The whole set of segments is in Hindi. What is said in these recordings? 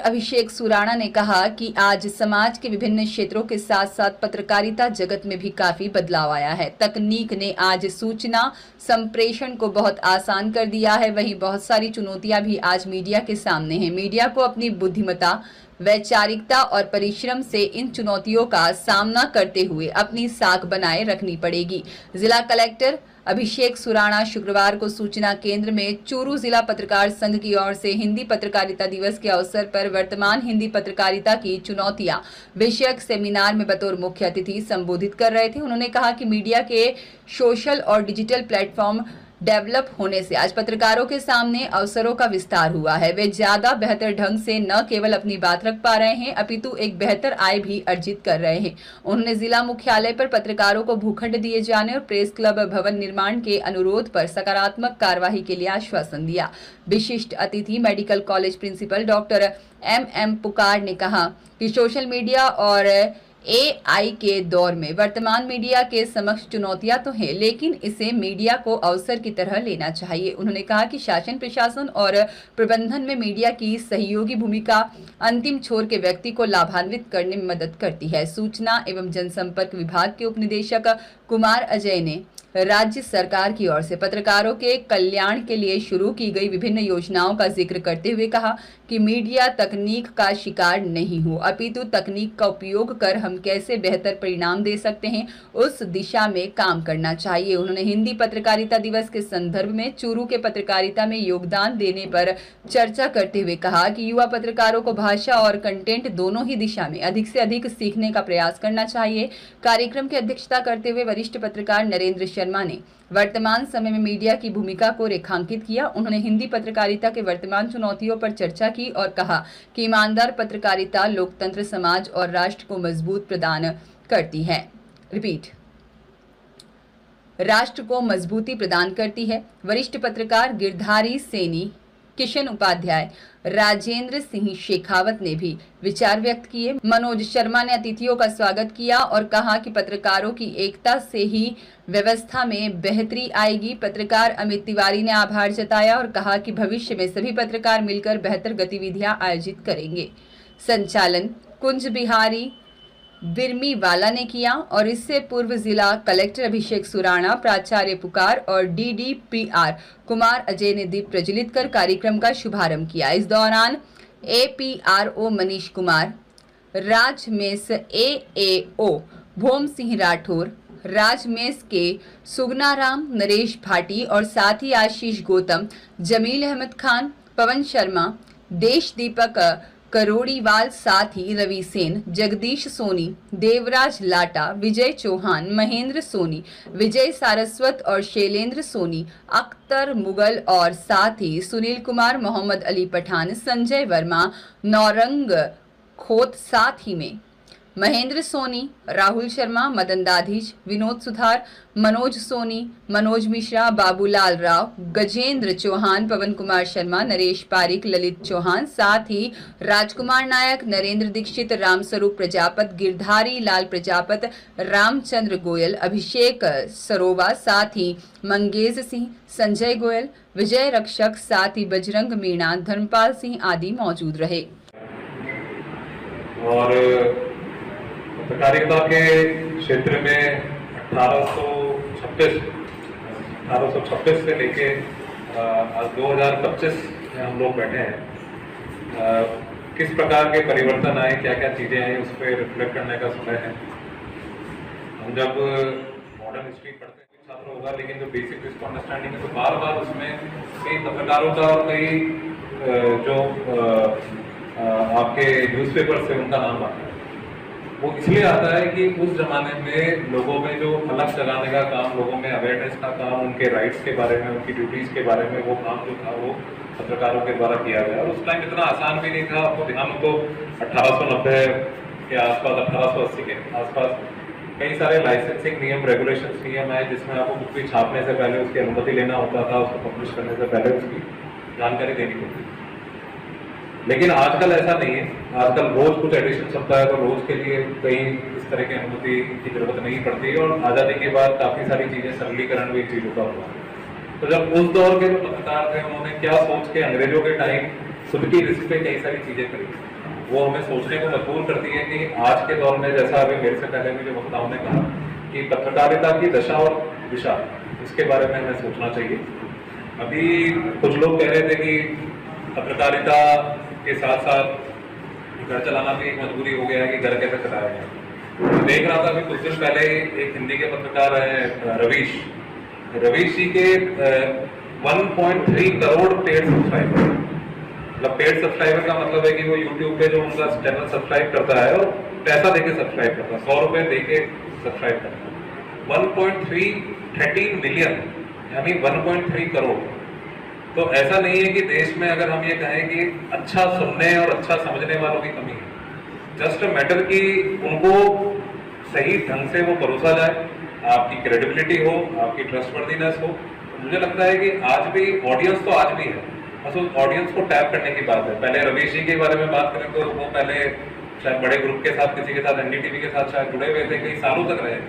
अभिषेक सुराणा ने कहा कि आज समाज के विभिन्न क्षेत्रों के साथ साथ पत्रकारिता जगत में भी काफी बदलाव आया है। तकनीक ने आज सूचना संप्रेषण को बहुत आसान कर दिया है। वहीं बहुत सारी चुनौतियां भी आज मीडिया के सामने हैं। मीडिया को अपनी बुद्धिमत्ता, वैचारिकता और परिश्रम से इन चुनौतियों का सामना करते हुए अपनी साख बनाए रखनी पड़ेगी। जिला कलेक्टर अभिषेक सुराणा शुक्रवार को सूचना केंद्र में चूरू जिला पत्रकार संघ की ओर से हिंदी पत्रकारिता दिवस के अवसर पर वर्तमान हिंदी पत्रकारिता की चुनौतियां विषयक सेमिनार में बतौर मुख्य अतिथि संबोधित कर रहे थे। उन्होंने कहा कि मीडिया के सोशल और डिजिटल प्लेटफॉर्म डेवलप होने से आज पत्रकारों के सामने अवसरों का विस्तार हुआ है। वे ज्यादा बेहतर ढंग से न केवल अपनी बात रख पा रहे हैं अपितु एक बेहतर आय भी अर्जित कर रहे हैं। उन्होंने जिला मुख्यालय पर पत्रकारों को भूखंड दिए जाने और प्रेस क्लब भवन निर्माण के अनुरोध पर सकारात्मक कार्यवाही के लिए आश्वासन दिया। विशिष्ट अतिथि medical college principal doctor M Pukar ने कहा कि सोशल मीडिया और AI के दौर में वर्तमान मीडिया के समक्ष चुनौतियां तो हैं, लेकिन इसे मीडिया को अवसर की तरह लेना चाहिए। उन्होंने कहा कि शासन, प्रशासन और प्रबंधन में मीडिया की सहयोगी भूमिका अंतिम छोर के व्यक्ति को लाभान्वित करने में मदद करती है। सूचना एवं जनसंपर्क विभाग के उपनिदेशक कुमार अजय ने राज्य सरकार की ओर से पत्रकारों के कल्याण के लिए शुरू की गई विभिन्न योजनाओं का जिक्र करते हुए कहा कि मीडिया तकनीक का शिकार नहीं हो अपितु तकनीक का उपयोग कर हम कैसे बेहतर परिणाम दे सकते हैं उस दिशा में काम करना चाहिए। उन्होंने हिंदी पत्रकारिता दिवस के संदर्भ में चूरू के पत्रकारिता में योगदान देने पर चर्चा करते हुए कहा कि युवा पत्रकारों को भाषा और कंटेंट दोनों ही दिशा में अधिक से अधिक सीखने का प्रयास करना चाहिए। कार्यक्रम की अध्यक्षता करते हुए वरिष्ठ पत्रकार नरेंद्र शर्मा ने वर्तमान समय में मीडिया की भूमिका को रेखांकित किया। उन्होंने हिंदी पत्रकारिता के वर्तमान चुनौतियों पर चर्चा की और कहा कि ईमानदार पत्रकारिता लोकतंत्र, समाज और राष्ट्र को मजबूत प्रदान करती है। राष्ट्र को मजबूती प्रदान करती है। वरिष्ठ पत्रकार गिरधारी सैनी, किशन उपाध्याय, राजेंद्र सिंह शेखावत ने भी विचार व्यक्त किए। मनोज शर्मा ने अतिथियों का स्वागत किया और कहा कि पत्रकारों की एकता से ही व्यवस्था में बेहतरी आएगी। पत्रकार अमित तिवारी ने आभार जताया और कहा कि भविष्य में सभी पत्रकार मिलकर बेहतर गतिविधियां आयोजित करेंगे। संचालन कुंज बिहारी बिरमीवाला ने किया और इससे पूर्व जिला कलेक्टर अभिषेक सुराणा, प्राचार्य पुकार और DDPR कुमार अजय ने दीप प्रज्वलित कर कार्यक्रम का शुभारंभ किया। इस दौरान APRO मनीष कुमार, राजमेस AAO भोम सिंह राठौर, राजमेस के सुगनाराम, नरेश भाटी और साथी आशीष गौतम, जमील अहमद खान, पवन शर्मा, देश दीपक करोड़ीवाल, साथ ही रवि सेन, जगदीश सोनी, देवराज लाटा, विजय चौहान, महेंद्र सोनी, विजय सारस्वत और शैलेंद्र सोनी, अख्तर मुगल और साथ ही सुनील कुमार, मोहम्मद अली पठान, संजय वर्मा, नौरंग खोत, साथ ही में महेंद्र सोनी, राहुल शर्मा, मदन दाधीच, विनोद सुधार, मनोज सोनी, मनोज मिश्रा, बाबूलाल राव, गजेंद्र चौहान, पवन कुमार शर्मा, नरेश पारिक, ललित चौहान, साथ ही राजकुमार नायक, नरेंद्र दीक्षित, रामस्वरूप प्रजापत, गिरधारी लाल प्रजापत, रामचंद्र गोयल, अभिषेक सरोवा, साथ ही मंगेज सिंह, संजय गोयल, विजय रक्षक, साथ ही बजरंग मीणा, धर्मपाल सिंह आदि मौजूद रहे। और पत्रकारिता के क्षेत्र में 1826 से लेके 2025 में हम लोग बैठे हैं। किस प्रकार के परिवर्तन आए, क्या क्या चीजें आई, उस पर रिफ्लेक्ट करने का समय है। हम जब मॉडर्न हिस्ट्री पढ़ते हैं छात्र होगा, लेकिन जो बेसिक इसको अंडरस्टैंडिंग है तो बार बार उसमें कई पत्रकारों का और कई जो आपके न्यूज़पेपर से उनका नाम आता है। वो इसलिए आता है कि उस जमाने में लोगों में जो अलग जगाने का काम, लोगों में अवेयरनेस का काम, उनके राइट्स के बारे में, उनकी ड्यूटीज के बारे में, वो काम जो था वो पत्रकारों के द्वारा किया गया। और उस टाइम इतना आसान भी नहीं था। आपको ध्यान हो तो 1890 के आसपास, 1880 के आसपास कई सारे लाइसेंसिंग नियम, रेगुलेशंस नियम आए, जिसमें आपको कुछ भी छापने से पहले उसकी अनुमति लेना होता था, उसको पब्लिश करने से पहले उसकी जानकारी देनी होती थी। लेकिन आजकल ऐसा नहीं है। आजकल रोज कुछ एडिशन होता है तो रोज के लिए कहीं इस तरह की अनुमति की जरूरत नहीं पड़ती है। और आज़ादी के बाद काफ़ी सारी चीज़ें, सरलीकरण भी चीज़ों का हुआ। तो जब उस दौर के जो पत्रकार थे, उन्होंने क्या सोच के अंग्रेजों के टाइम खुद की रिस्क पे कई सारी चीज़ें करी, वो हमें सोचने को मजबूर करती है कि आज के दौर में, जैसा अभी मेरे से पहले भी जो वक्ताओं ने कहा, कि पत्रकारिता की दशा और दिशा, इसके बारे में हमें सोचना चाहिए। अभी कुछ लोग कह रहे थे कि पत्रकारिता के साथ साथ घर चलाना भी एक मजबूरी हो गया है कि घर कैसे चलाया जाए। देख रहा था अभी कुछ दिन पहले एक हिंदी के पत्रकार हैं रवीश जी के 1.3 करोड़ पेड सब्सक्राइबर। मतलब पेड सब्सक्राइबर का मतलब है कि वो यूट्यूब पे जो उनका चैनल सब्सक्राइब करता है और पैसा देके सब्सक्राइब करता है, 100 रुपए देके सब्सक्राइब करता है। 1.13 मिलियन यानी 1.3 करोड़। तो ऐसा नहीं है कि देश में अगर हम ये कहें कि अच्छा सुनने और अच्छा समझने वालों की कमी है, जस्ट मैटर कि उनको सही ढंग से वो परोसा जाए, आपकी क्रेडिबिलिटी हो, आपकी ट्रस्टवर्दीनेस हो। मुझे लगता है कि आज भी ऑडियंस तो आज भी है, बस उस ऑडियंस को टैप करने की बात है। पहले रवीश जी के बारे में बात करें तो वो पहले शायद बड़े ग्रुप के साथ, किसी के साथ, एनडीटीवी के साथ शायद जुड़े हुए थे, कई सालों तक रहे,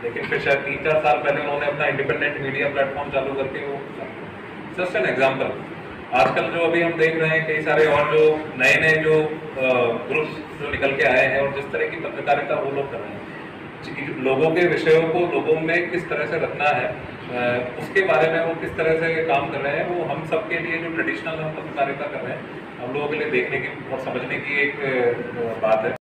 लेकिन फिर शायद 3-4 साल पहले उन्होंने अपना इंडिपेंडेंट मीडिया प्लेटफॉर्म चालू करके वो, जस्ट एन एग्जाम्पल। आजकल जो अभी हम देख रहे हैं कई सारे और जो नए जो ग्रुप्स जो निकल के आए हैं और जिस तरह की पत्रकारिता वो लोग कर रहे हैं, लोगों के विषयों को लोगों में किस तरह से रखना है, उसके बारे में वो किस तरह से काम कर रहे हैं, वो हम सब के लिए जो ट्रेडिशनल हम पत्रकारिता कर रहे हैं, हम लोगों के लिए देखने की और समझने की एक बात है।